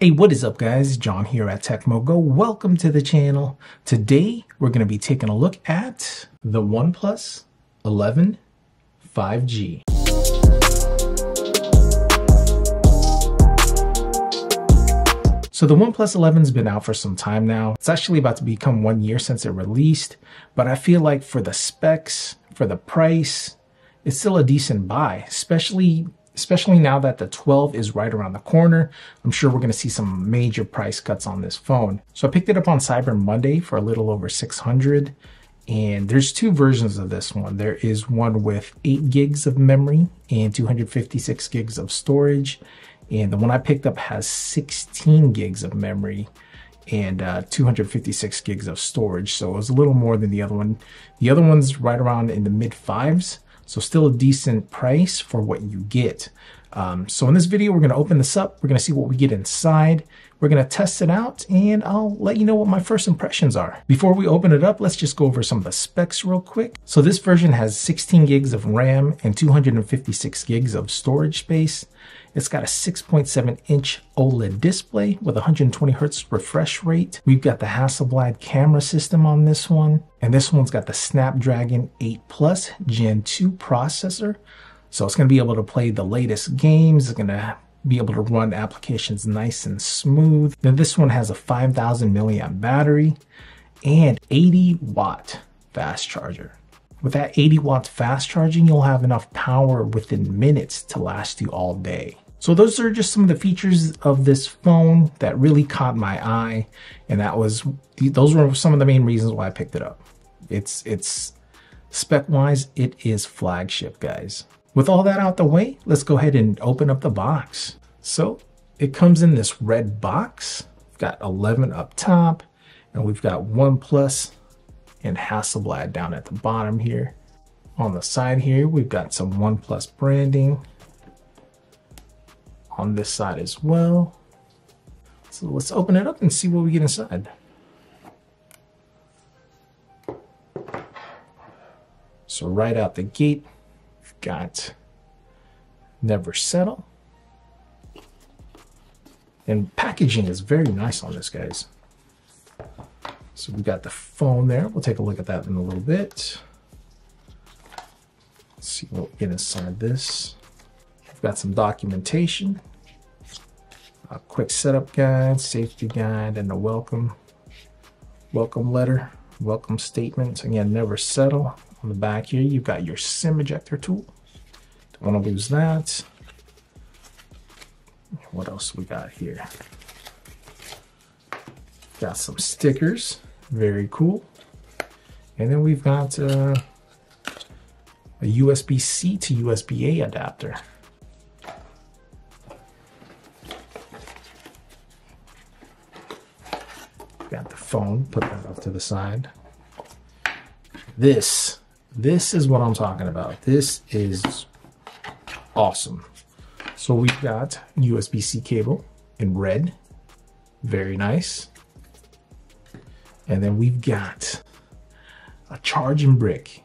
Hey, what is up guys? John here at Tekmogo. Welcome to the channel. Today, we're going to be taking a look at the OnePlus 11 5G. So the OnePlus 11's been out for some time now. It's actually about to become 1 year since it released, but I feel like for the specs, for the price, it's still a decent buy, especially now that the 12 is right around the corner. I'm sure we're going to see some major price cuts on this phone. So I picked it up on Cyber Monday for a little over $600. And there's two versions of this one. There is one with 8 gigs of memory and 256 gigs of storage. And the one I picked up has 16 gigs of memory and 256 gigs of storage. So it was a little more than the other one. The other one's right around in the mid fives. So still a decent price for what you get. So in this video, we're going to open this up. We're going to see what we get inside. We're going to test it out and I'll let you know what my first impressions are. Before we open it up, let's just go over some of the specs real quick. So this version has 16 gigs of RAM and 256 gigs of storage space. It's got a 6.7-inch OLED display with 120 Hz refresh rate. We've got the Hasselblad camera system on this one. And this one's got the Snapdragon 8 Plus Gen 2 processor. So it's going to be able to play the latest games. It's going to be able to run applications nice and smooth. Then this one has a 5,000 milliamp battery and 80 watt fast charger. With that 80 watts fast charging, you'll have enough power within minutes to last you all day. So those are just some of the features of this phone that really caught my eye. And those were some of the main reasons why I picked it up. It's spec-wise, it is flagship, guys. With all that out the way, let's go ahead and open up the box. So it comes in this red box. We've got 11 up top, and we've got OnePlus and Hasselblad down at the bottom here. On the side here, we've got some OnePlus branding on this side as well. So let's open it up and see what we get inside. So right out the gate, we've got Never Settle. And packaging is very nice on this, guys. So we got the phone there. We'll take a look at that in a little bit. Let's see what we get inside this. We've got some documentation, a quick setup guide, safety guide, and a welcome letter, welcome statement. Again, Never Settle. On the back here, you've got your SIM ejector tool. Don't want to lose that. What else we got here? Got some stickers, very cool. And then we've got a USB-C to USB-A adapter. Got the phone, put that off to the side. This is what I'm talking about. This is awesome. So we've got USB-C cable in red, very nice. And then we've got a charging brick.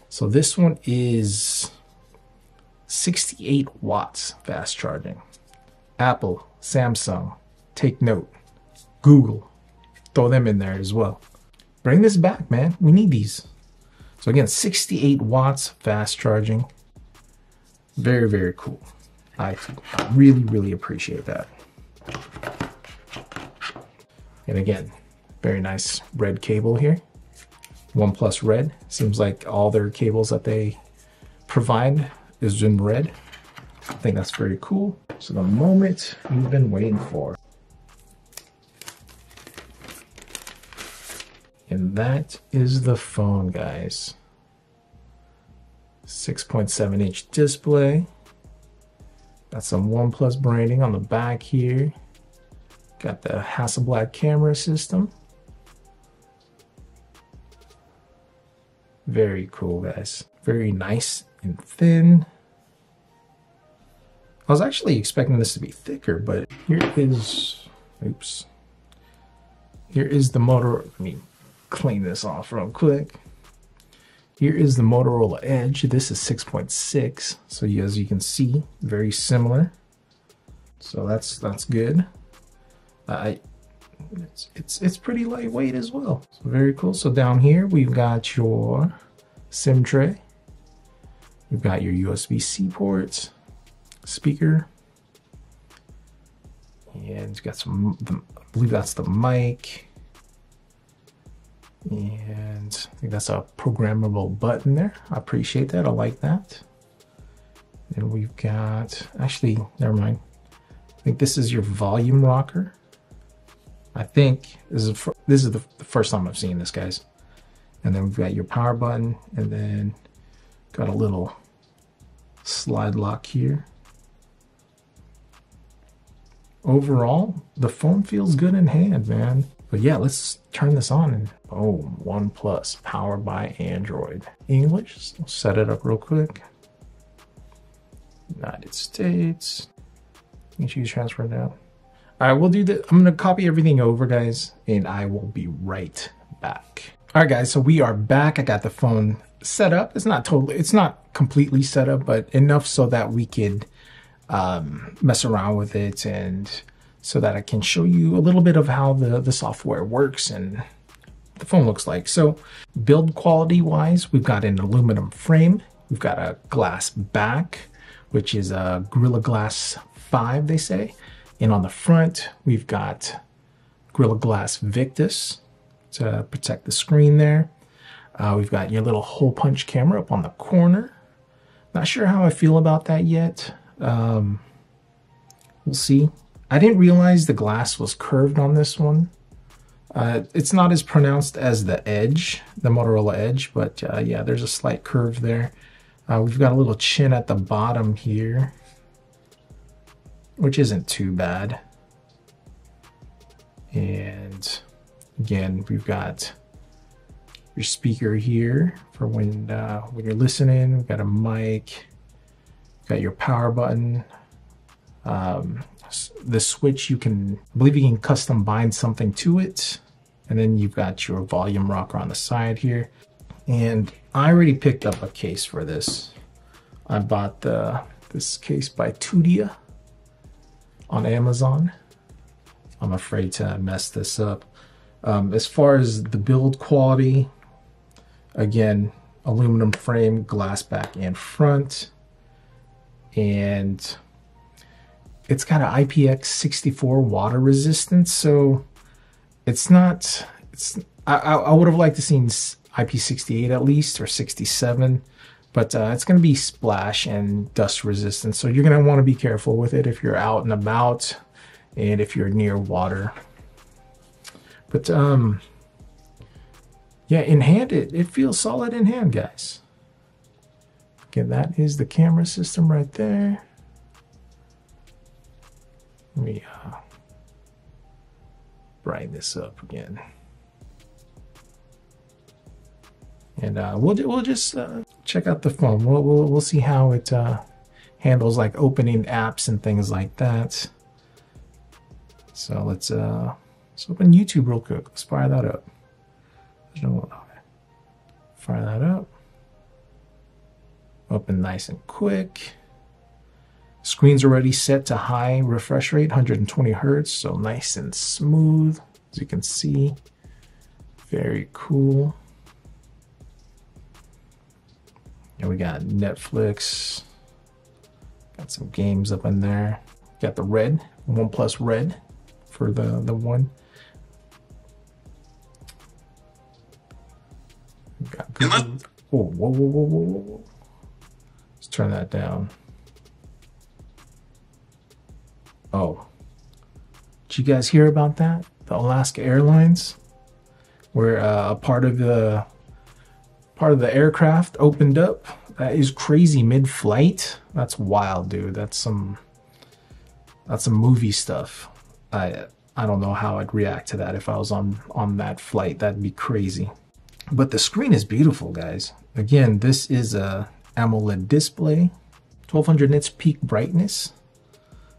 So this one is 68 watts fast charging. Apple, Samsung, take note. Google, throw them in there as well. Bring this back, man. We need these. So again, 68 watts fast charging. Very, very cool. I really, really appreciate that. And again, very nice red cable here. OnePlus red. Seems like all their cables that they provide is in red. I think that's very cool. So the moment we've been waiting for. And that is the phone, guys. 6.7-inch display. Got some OnePlus branding on the back here. Got the Hasselblad camera system. Very cool, guys. Very nice and thin. I was actually expecting this to be thicker, but here is, oops. Here is the motor. Let me clean this off real quick. Here is the Motorola Edge. This is 6.6. So as you can see, very similar. So that's good. It's pretty lightweight as well. So very cool. So down here we've got your SIM tray. We've got your USB-C ports, speaker, and it's got some, I believe that's the mic. And I think that's a programmable button there. I appreciate that. I like that. And we've got, actually, never mind. I think this is your volume rocker. I think this is the first time I've seen this, guys. And then we've got your power button, and then got a little slide lock here. Overall, the phone feels good in hand, man. But yeah, let's turn this on and boom, OnePlus, powered by Android. English, let's set it up real quick. United States. You choose transfer now. All right, we'll do that. I'm gonna copy everything over, guys, and I will be right back. All right, guys, so we are back. I got the phone set up. It's not completely set up, but enough so that we could mess around with it, and so that I can show you a little bit of how the software works and the phone looks like. So build quality wise, we've got an aluminum frame. We've got a glass back, which is a Gorilla Glass 5, they say. And on the front, we've got Gorilla Glass Victus to protect the screen there. We've got your little hole punch camera up on the corner. Not sure how I feel about that yet. We'll see. I didn't realize the glass was curved on this one. It's not as pronounced as the Edge, the Motorola Edge, but yeah, there's a slight curve there. We've got a little chin at the bottom here, which isn't too bad. And again, we've got your speaker here for when you're listening. We've got a mic, got your power button. The switch, I believe you can custom bind something to it. And then you've got your volume rocker on the side here. And I already picked up a case for this. I bought this case by Tudia on Amazon. I'm afraid to mess this up. As far as the build quality, again, aluminum frame, glass back and front. And it's got an IPX64 water resistance, so it's not, I would have liked to seen IP68 at least, or 67, but it's going to be splash and dust resistant, so you're going to want to be careful with it if you're out and about and if you're near water. But yeah, in hand, it feels solid in hand, guys. Again, that is the camera system right there. Let me brighten this up again. And we'll just check out the phone. We'll see how it handles like opening apps and things like that. So let's open YouTube real quick. Let's fire that up. Fire that up. Open nice and quick. Screen's already set to high refresh rate, 120 Hertz, so nice and smooth, as you can see. Very cool. And we got Netflix. Got some games up in there. Got the red, OnePlus Red for the one. We got Google. Oh, whoa. Let's turn that down. Oh, did you guys hear about that? The Alaska Airlines, where a part of the aircraft opened up. That is crazy mid-flight. That's wild, dude. That's some movie stuff. I don't know how I'd react to that if I was on that flight. That'd be crazy. But the screen is beautiful, guys. Again, this is a AMOLED display, 1200 nits peak brightness.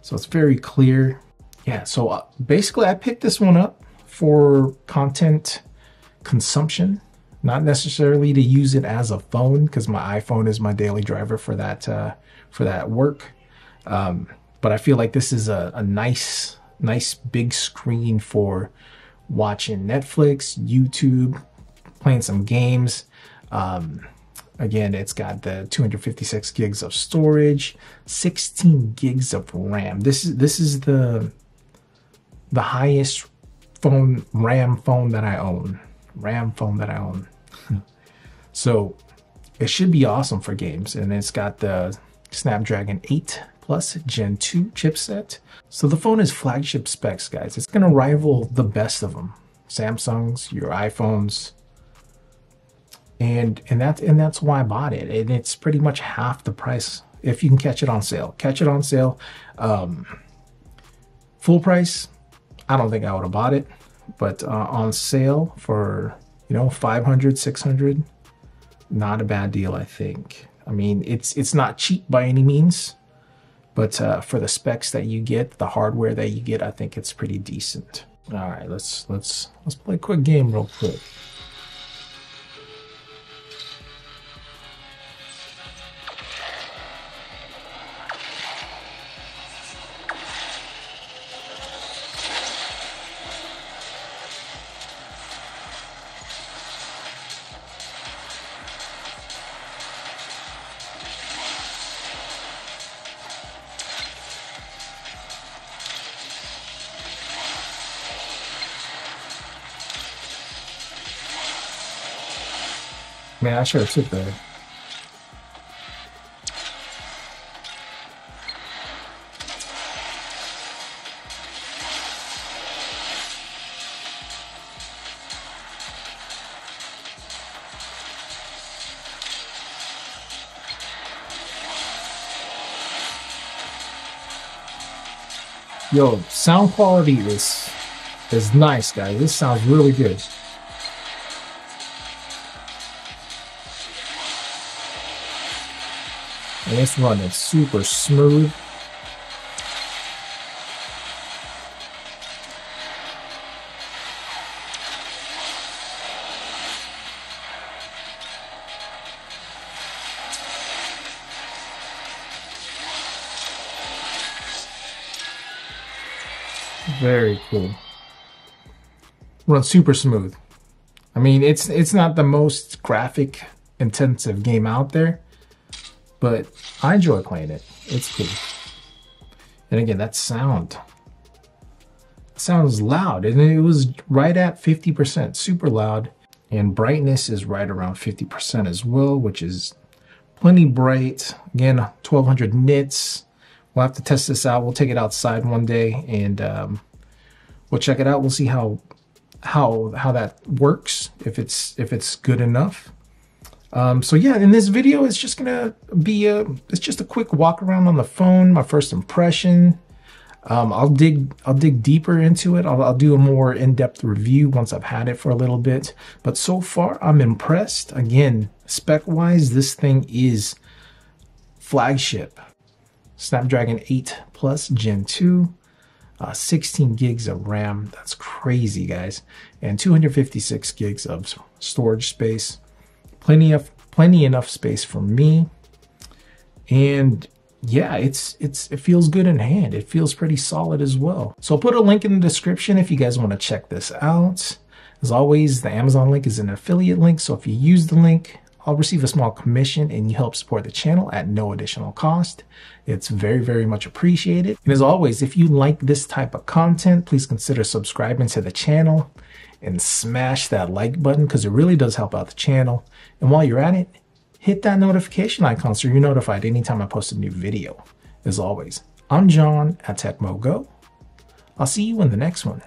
So it's very clear. Yeah, so basically I picked this one up for content consumption, not necessarily to use it as a phone, because my iPhone is my daily driver for that work. But but I feel like this is a nice big screen for watching Netflix, YouTube, playing some games. Again, it's got the 256 gigs of storage, 16 gigs of RAM. This is the highest RAM phone that I own. So it should be awesome for games. And it's got the Snapdragon 8 Plus Gen 2 chipset. So the phone is flagship specs, guys. It's gonna rival the best of them. Samsung's, your iPhones. And that's why I bought it. And it's pretty much half the price if you can catch it on sale. Catch it on sale. Full price, I don't think I would have bought it. But on sale for, you know, 500, 600, not a bad deal, I think. I mean, it's not cheap by any means, but for the specs that you get, the hardware that you get, I think it's pretty decent. All right, let's play a quick game real quick. Man, I should have took that. Yo, sound quality is nice, guys. This sounds really good. And it's running super smooth. Very cool. Runs super smooth. I mean, it's not the most graphic intensive game out there, but I enjoy playing it. It's cool. And again, that sounds loud, and it was right at 50%, super loud. And brightness is right around 50% as well, which is plenty bright. Again, 1200 nits. We'll have to test this out. We'll take it outside one day and we'll check it out. We'll see how that works, if it's good enough. So yeah, in this video, it's just gonna be it's just a quick walk around on the phone, my first impression. I'll dig deeper into it. I'll do a more in-depth review once I've had it for a little bit. But so far, I'm impressed. Again, spec-wise, this thing is flagship. Snapdragon 8 Plus Gen 2, 16 gigs of RAM. That's crazy, guys. And 256 gigs of storage space. Plenty enough space for me. And yeah, it feels good in hand. It feels pretty solid as well. So I'll put a link in the description if you guys want to check this out. As always, the Amazon link is an affiliate link. So if you use the link, I'll receive a small commission and you help support the channel at no additional cost. It's very, very much appreciated. And as always, if you like this type of content, please consider subscribing to the channel and smash that like button because it really does help out the channel. And while you're at it, hit that notification icon so you're notified anytime I post a new video. As always, I'm John at Tekmogo. I'll see you in the next one.